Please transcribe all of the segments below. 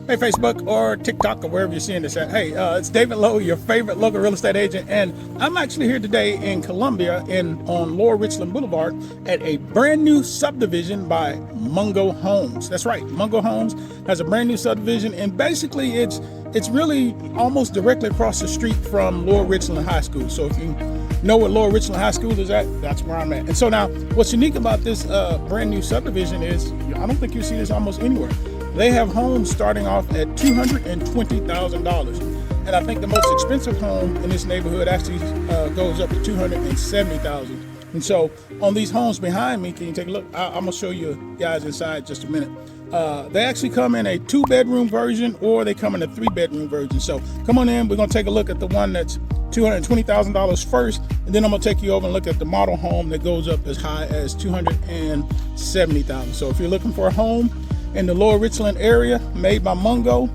Hey, Facebook or TikTok or wherever you're seeing this at. Hey, it's David Lowe, your favorite local real estate agent, and I'm actually here today in Columbia on Lower Richland Boulevard at a brand new subdivision by Mungo Homes. That's right, Mungo Homes has a brand new subdivision, and basically it's really almost directly across the street from Lower Richland High School. So if you know what Lower Richland High School is at, that's where I'm at. And so now, what's unique about this brand new subdivision is I don't think you see this almost anywhere. They have homes starting off at $220,000. And I think the most expensive home in this neighborhood actually goes up to $270,000. And so on these homes behind me, can you take a look? I'm gonna show you guys inside just a minute. They actually come in a 2-bedroom version, or they come in a 3-bedroom version. So come on in, we're gonna take a look at the one that's $220,000 first, and then I'm gonna take you over and look at the model home that goes up as high as $270,000. So if you're looking for a home in the Lower Richland area made by Mungo,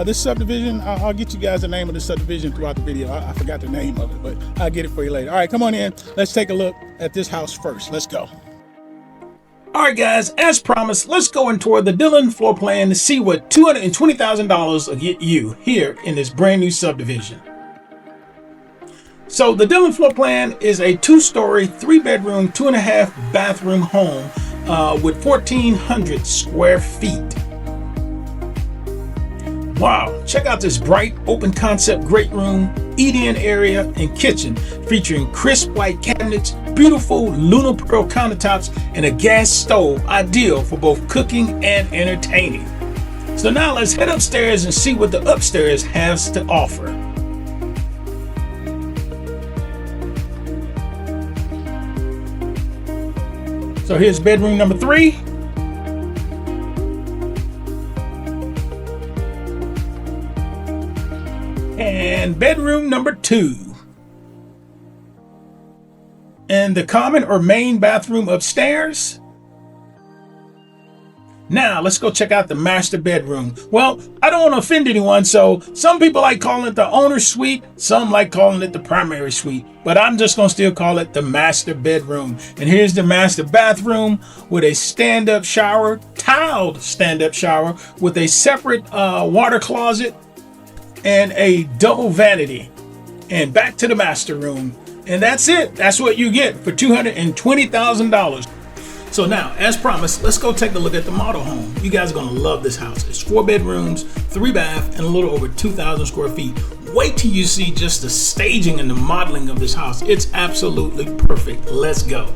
this subdivision, I'll get you guys the name of the subdivision throughout the video. I forgot the name of it, but I'll get it for you later. All right, come on in. Let's take a look at this house first. Let's go. All right, guys, as promised, let's go and tour the Dillon floor plan to see what $220,000 will get you here in this brand new subdivision. So the Dillon floor plan is a 2-story, 3-bedroom, 2.5-bathroom home with 1,400 square feet. Wow, check out this bright, open concept great room, eat-in area, and kitchen featuring crisp white cabinets, beautiful Luna Pearl countertops, and a gas stove ideal for both cooking and entertaining. So now let's head upstairs and see what the upstairs has to offer. So here's bedroom number 3. And bedroom number 2. And the common or main bathroom upstairs. Now let's go check out the master bedroom. Well, I don't want to offend anyone, so some people like calling it the owner's suite, some like calling it the primary suite, but I'm just gonna still call it the master bedroom. And here's the master bathroom with a stand-up shower, tiled stand-up shower with a separate water closet and a double vanity. And back to the master room. And that's it. That's what you get for $220,000. So now, as promised, let's go take a look at the model home. You guys are gonna love this house. It's 4 bedrooms, 3 bath, and a little over 2,000 square feet. Wait till you see just the staging and the modeling of this house. It's absolutely perfect. Let's go.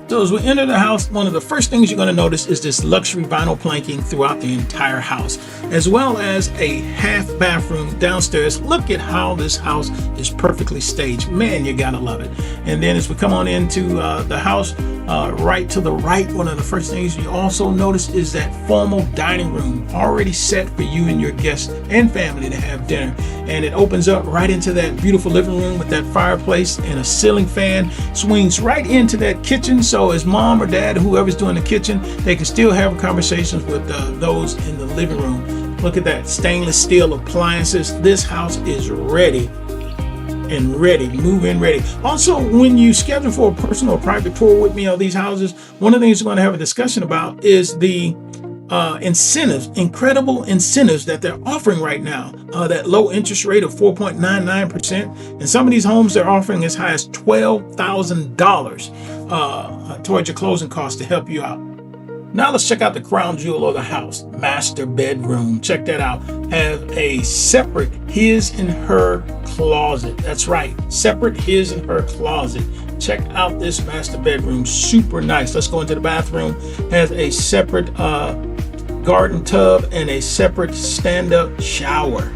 So as we enter the house, one of the first things you're going to notice is this luxury vinyl planking throughout the entire house, as well as a half bathroom downstairs. Look at how this house is perfectly staged. Man, you gotta love it. And then as we come on into the house, right to the right, one of the first things you also notice is that formal dining room already set for you and your guests and family to have dinner. And it opens up right into that beautiful living room with that fireplace and a ceiling fan, swings right into that kitchen. So as mom or dad, whoever's doing the kitchen, they can still have conversations with those in the living room. Look at that stainless steel appliances. This house is ready and ready, move-in ready. Also, when you schedule for a personal or private tour with me of these houses, one of the things we're going to have a discussion about is the incentives, incredible incentives that they're offering right now. That low interest rate of 4.99%. And some of these homes they're offering as high as $12,000 towards your closing costs to help you out. Now let's check out the crown jewel of the house, master bedroom. Check that out. Have a separate his and her closet. That's right, separate his and her closet. Check out this master bedroom, super nice. Let's go into the bathroom. Has a separate garden tub and a separate stand-up shower.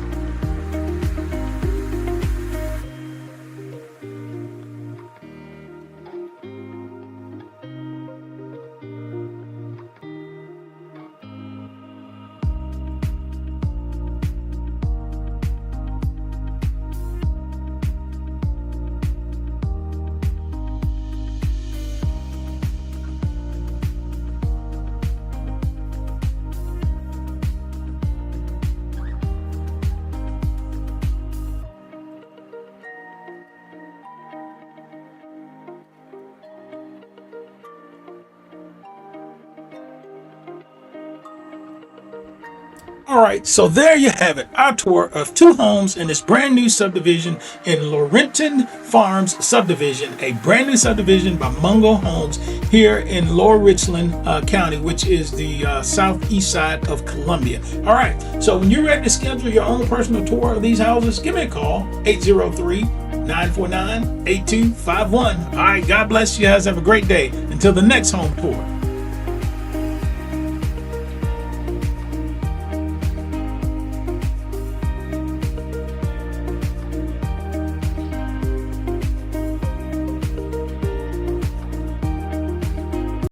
All right, so there you have it, our tour of 2 homes in this brand new subdivision in Laurelton Farms subdivision, a brand new subdivision by Mungo Homes here in Lower Richland County, which is the southeast side of Columbia. All right, so when you're ready to schedule your own personal tour of these houses, give me a call, 803-949-8251. All right, God bless you guys. Have a great day. Until the next home tour.